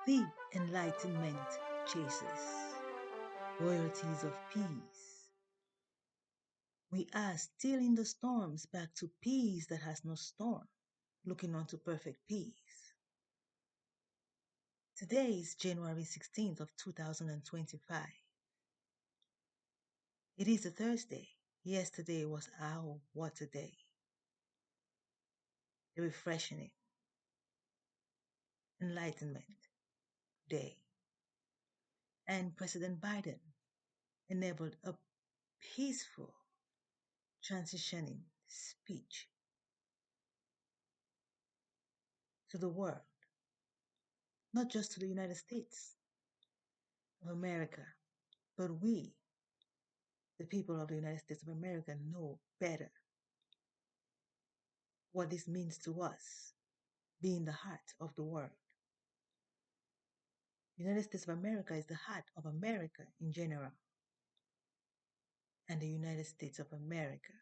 The Enlightenment chases. Royalties of Peace. We are still in the storms, back to peace that has no storm, looking on to perfect peace. Today is January 16th of 2025. It is a Thursday. Yesterday was our water day, a refreshing enlightenment day. And President Biden enabled a peaceful transitioning speech to the world, not just to the United States of America, but we, the people of the United States of America, know better what this means to us, being the heart of the world. The United States of America is the heart of America in general, and the United States of America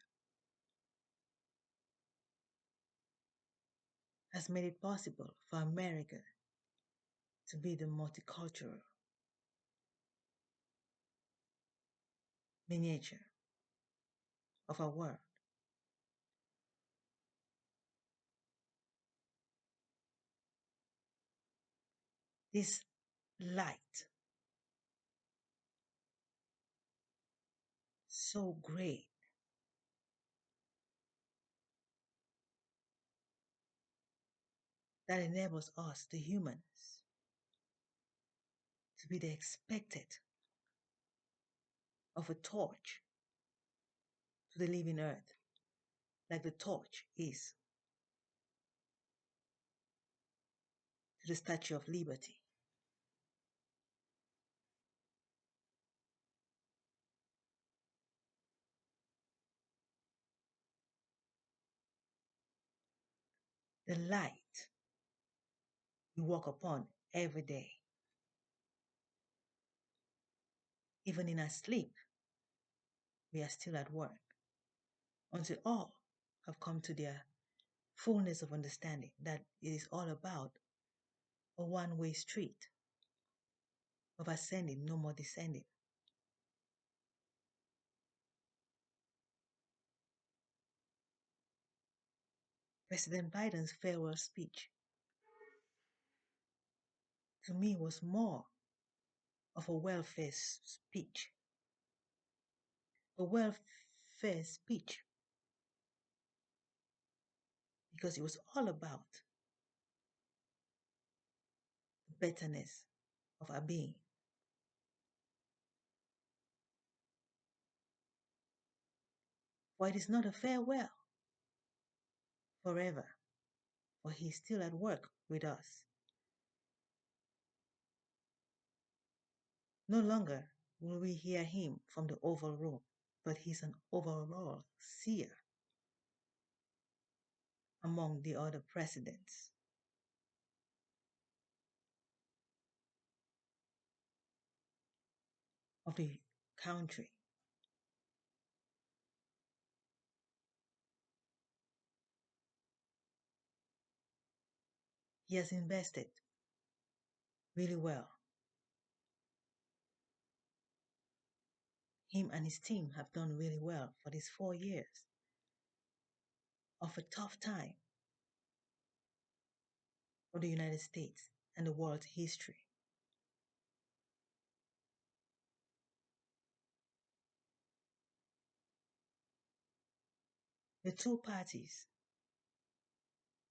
has made it possible for America to be the multicultural miniature of our world. This light, so great, that enables us, the humans, to be the expected of a torch to the living earth, like the torch is to the Statue of Liberty. The light we walk upon every day, even in our sleep, we are still at work, until all have come to their fullness of understanding that it is all about a one-way street of ascending, no more descending. President Biden's farewell speech, to me, was more of a welfare speech. A welfare speech, because it was all about the betterness of our being. For it is not a farewell forever, for he is still at work with us. No longer will we hear him from the Oval Room, but he's an overall seer among the other presidents. Of the country. He has invested really well. Him and his team have done really well for these 4 years of a tough time for the United States and the world's history. The two parties,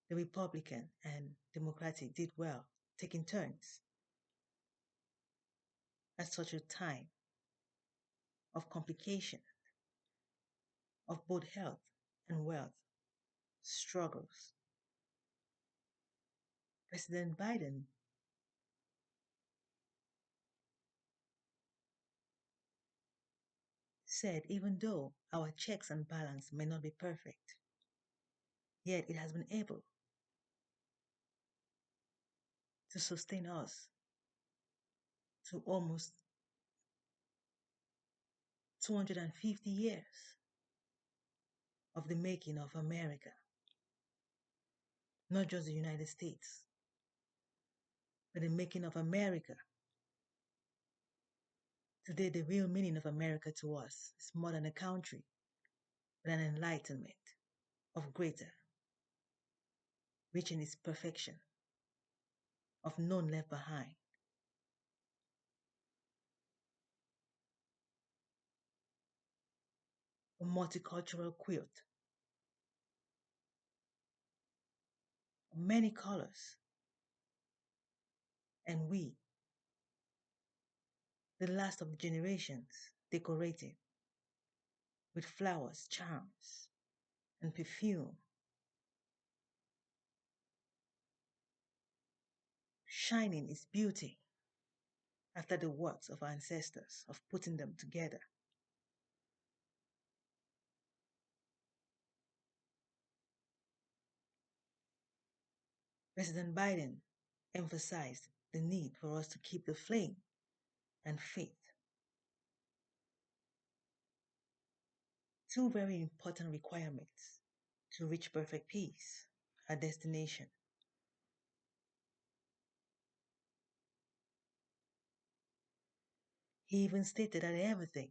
the Republican and Democratic, did well, taking turns at such a time of complication of both health and wealth struggles. President Biden said, even though our checks and balance may not be perfect, yet it has been able to sustain us to almost 250 years of the making of America, not just the United States, but the making of America. Today, the real meaning of America to us is more than a country, but an enlightenment of greater, reaching its perfection, of none left behind. A multicultural quilt of many colors, and we, the last of the generations, decorated with flowers, charms, and perfume, shining its beauty after the works of our ancestors of putting them together. President Biden emphasized the need for us to keep the flame and faith, two very important requirements to reach perfect peace, our destination. He even stated that everything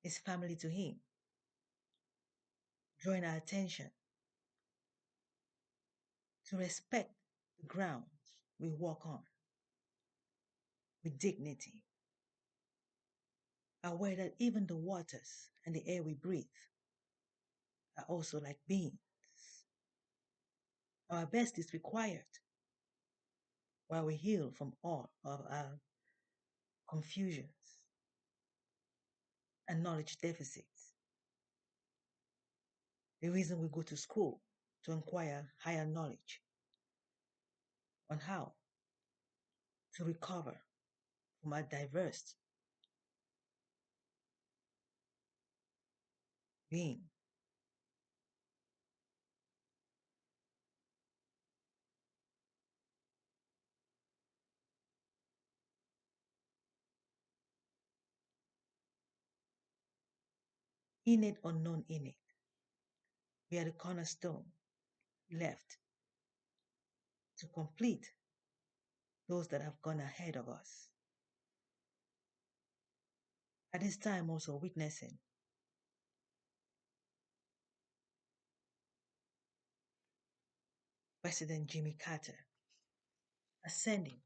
is family to him, drawing our attention to respect the ground we walk on with dignity, aware that even the waters and the air we breathe are also like beings. Our best is required while we heal from all of our confusions and knowledge deficits. The reason we go to school to acquire higher knowledge on how to recover from our diverse being. Innate or non-innate, we are the cornerstone left to complete those that have gone ahead of us. At this time, also witnessing President Jimmy Carter ascending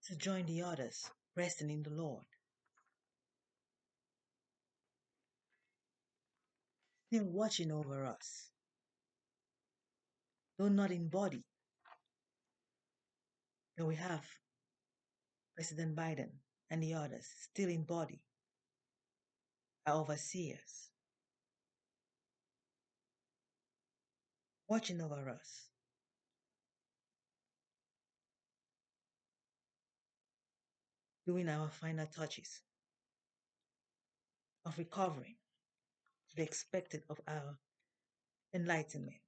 to join the others, resting in the Lord, still watching over us, though not in body. Though we have President Biden and the others still in body, our overseers, watching over us, doing our final touches of recovering to the expected of our enlightenment,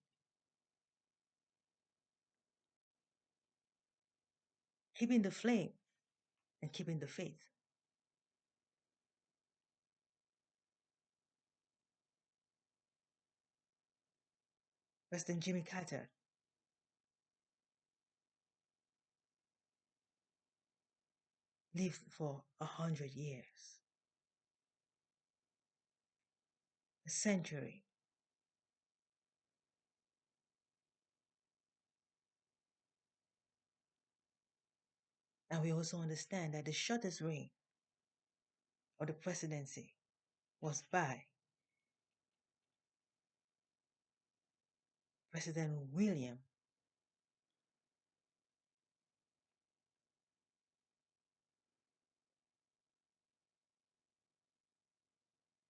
keeping the flame and keeping the faith. President Jimmy Carter lived for 100 years, a century, and we also understand that the shortest reign of the presidency was by President William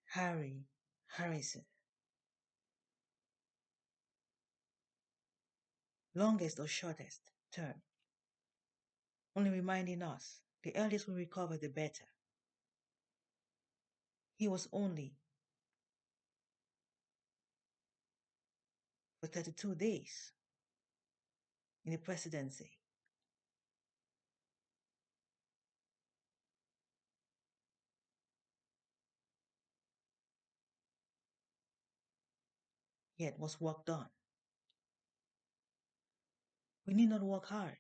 Harry Harrison, longest or shortest term, only reminding us the earliest we recover, the better. He was only for 32 days in the presidency, yet was work done. We need not work hard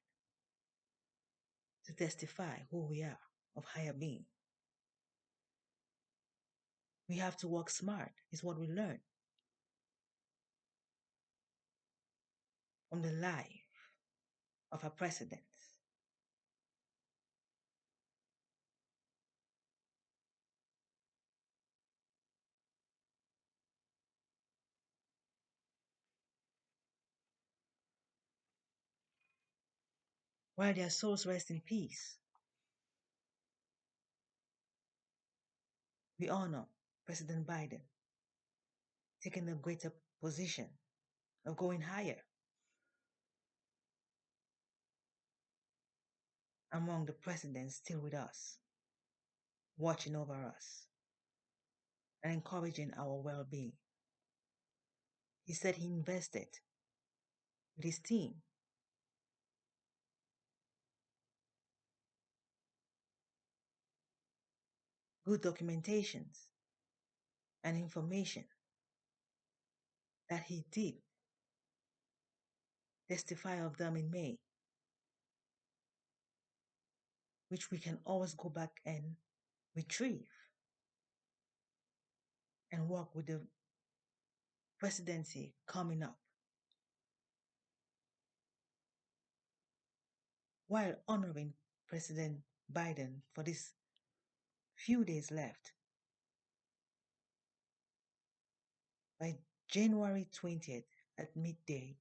to testify who we are of higher being. We have to work smart, is what we learn from the life of our presidents. While their souls rest in peace, we honor President Biden taking a greater position of going higher among the presidents still with us, watching over us and encouraging our well being. He said he invested with his team good documentations and information that he did testify of them in May, which we can always go back and retrieve and work with the presidency coming up, while honoring President Biden for these few days left. By January 20th at midday,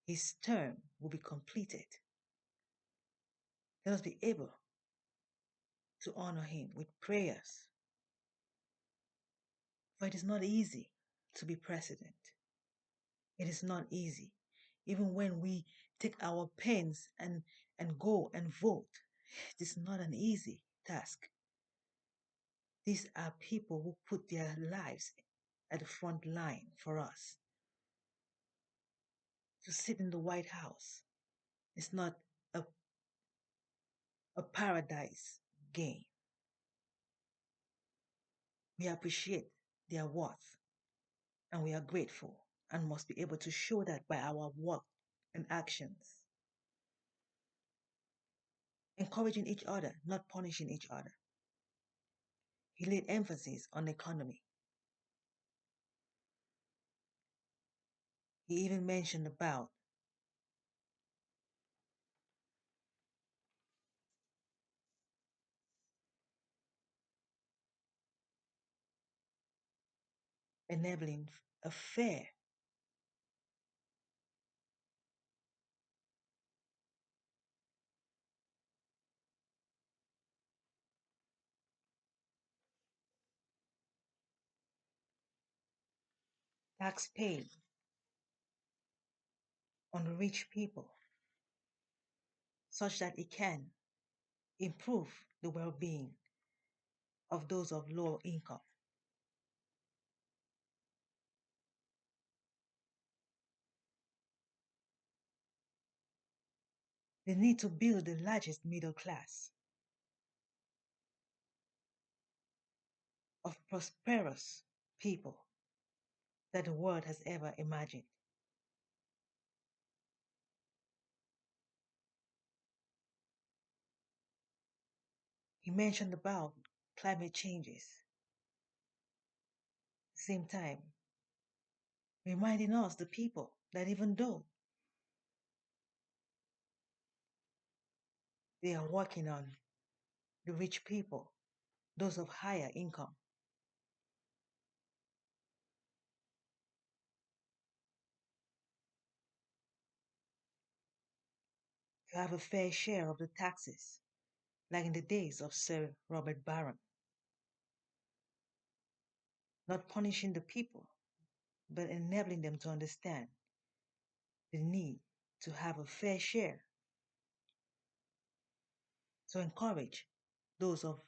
his term will be completed. Let us be able to honor him with prayers, for it is not easy to be president. It is not easy. Even when we take our pens and go and vote, it is not an easy task. These are people who put their lives at the front line for us. To sit in the White House is not a, a paradise game. We appreciate their worth and we are grateful and must be able to show that by our work and actions. Encouraging each other, not punishing each other. He laid emphasis on the economy. He even mentioned about enabling a fair tax paid on the rich people such that it can improve the well-being of those of low income. They need to build the largest middle class of prosperous people that the world has ever imagined. He mentioned about climate changes. At the same time, reminding us, the people, that even though they are working on the rich people, those of higher income, to have a fair share of the taxes, like in the days of Sir Robert Barron. Not punishing the people, but enabling them to understand the need to have a fair share, to encourage those of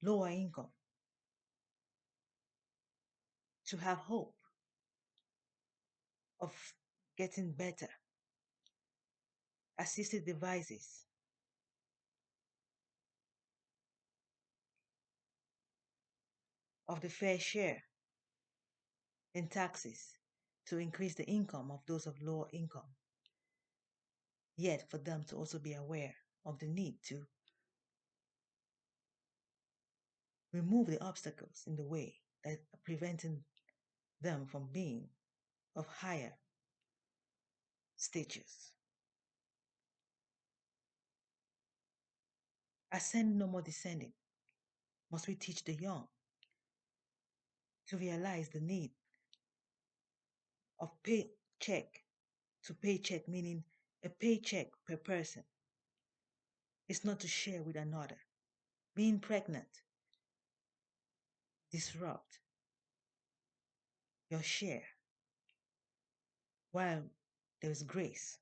lower income to have hope of getting better assisted devices, of the fair share in taxes to increase the income of those of lower income. yet for them to also be aware of the need to remove the obstacles in the way that are preventing them from being of higher status. Ascend no more descending. Must we teach the young to realize the need of paycheck to paycheck, meaning a paycheck per person is not to share with another. Being pregnant disrupt your share while there is grace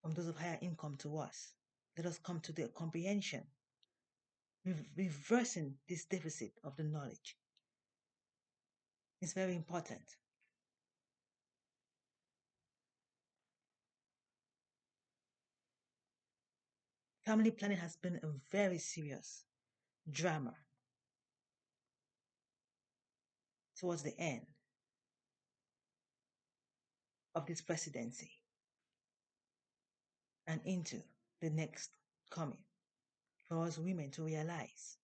from those of higher income to us. Let us come to the comprehension, reversing this deficit of the knowledge. It's very important. Family planning has been a very serious drama towards the end of this presidency and into the next coming, for us women to realize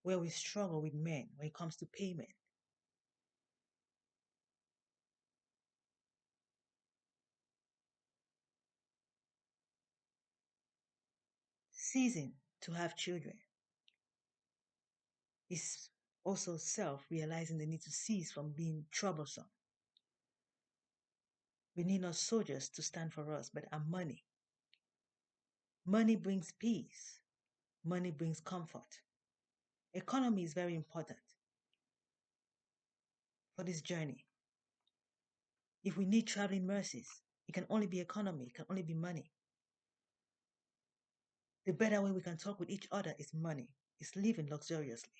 where we struggle with men when it comes to payment. Ceasing to have children is also self realizing the need to cease from being troublesome. We need not soldiers to stand for us, but our money. Money brings peace, money brings comfort. Economy is very important for this journey. If we need traveling mercies, it can only be economy, it can only be money. The better way we can talk with each other is money, is living luxuriously.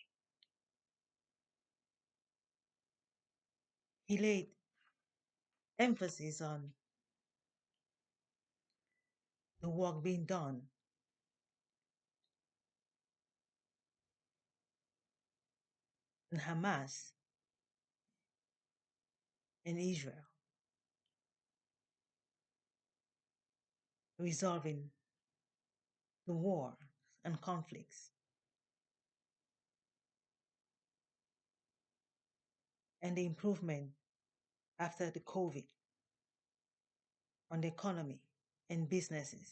He laid emphasis on the work being done in Hamas in Israel, resolving the war and conflicts, and the improvement after the COVID on the economy and businesses.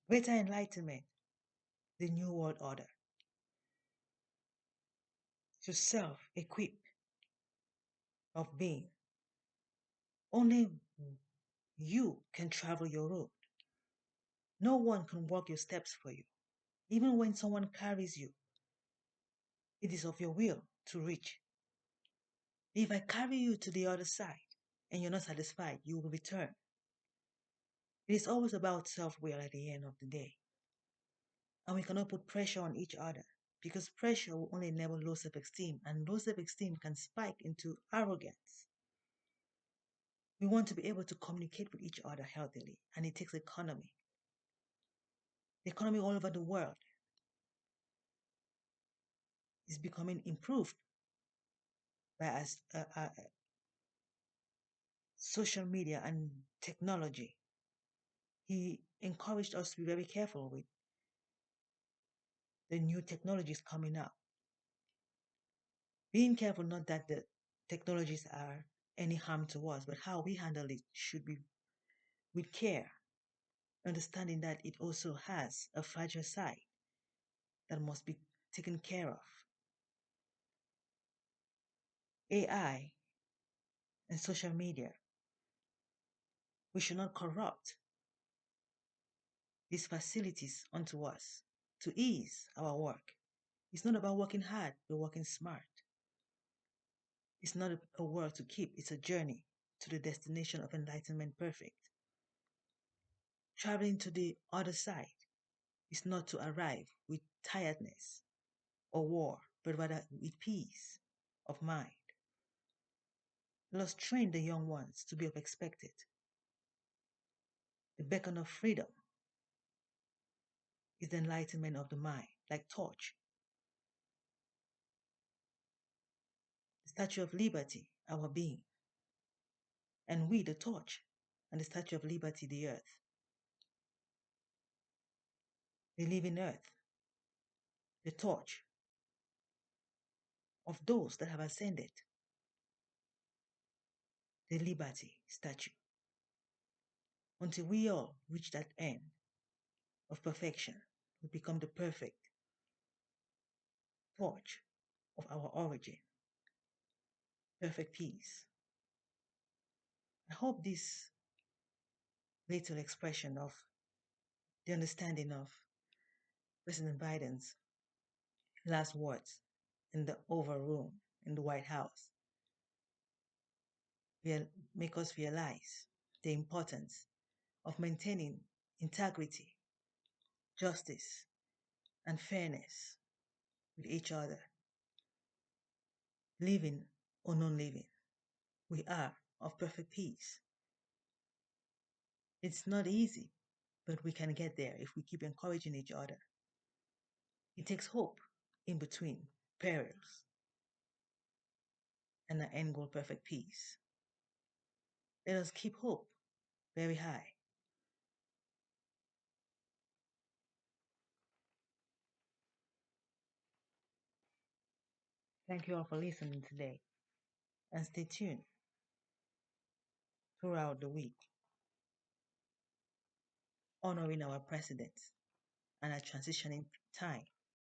Greater enlightenment, the new world order, to self-equip of being. Only you can travel your road. No one can walk your steps for you. Even when someone carries you, it is of your will to reach. If I carry you to the other side and you're not satisfied, you will return. It is always about self-will at the end of the day. And we cannot put pressure on each other because pressure will only enable low self-esteem, and low self-esteem can spike into arrogance. We want to be able to communicate with each other healthily, and it takes economy. The economy all over the world is becoming improved by social media and technology. He encouraged us to be very careful with the new technologies coming up. Being careful, not that the technologies are any harm to us, but how we handle it should be with care, understanding that it also has a fragile side that must be taken care of. AI and social media, we should not corrupt these facilities onto us to ease our work. It's not about working hard, but working smart. It's not a work to keep, it's a journey to the destination of enlightenment perfect. Traveling to the other side is not to arrive with tiredness or war, but rather with peace of mind. Let us train the young ones to be of expected. The beacon of freedom is the enlightenment of the mind, like torch. Statue of Liberty, our being, and we, the torch, and the Statue of Liberty, the earth, the living earth, the torch of those that have ascended, the liberty statue, until we all reach that end of perfection, we become the perfect torch of our origin, perfect peace. I hope this little expression of the understanding of President Biden's last words in the Oval Room in the White House will make us realize the importance of maintaining integrity, justice, and fairness with each other, living or non living. We are of perfect peace. It's not easy, but we can get there if we keep encouraging each other. It takes hope in between perils and the end goal, perfect peace. Let us keep hope very high. Thank you all for listening today, and stay tuned throughout the week, honoring our presidents and our transitioning time.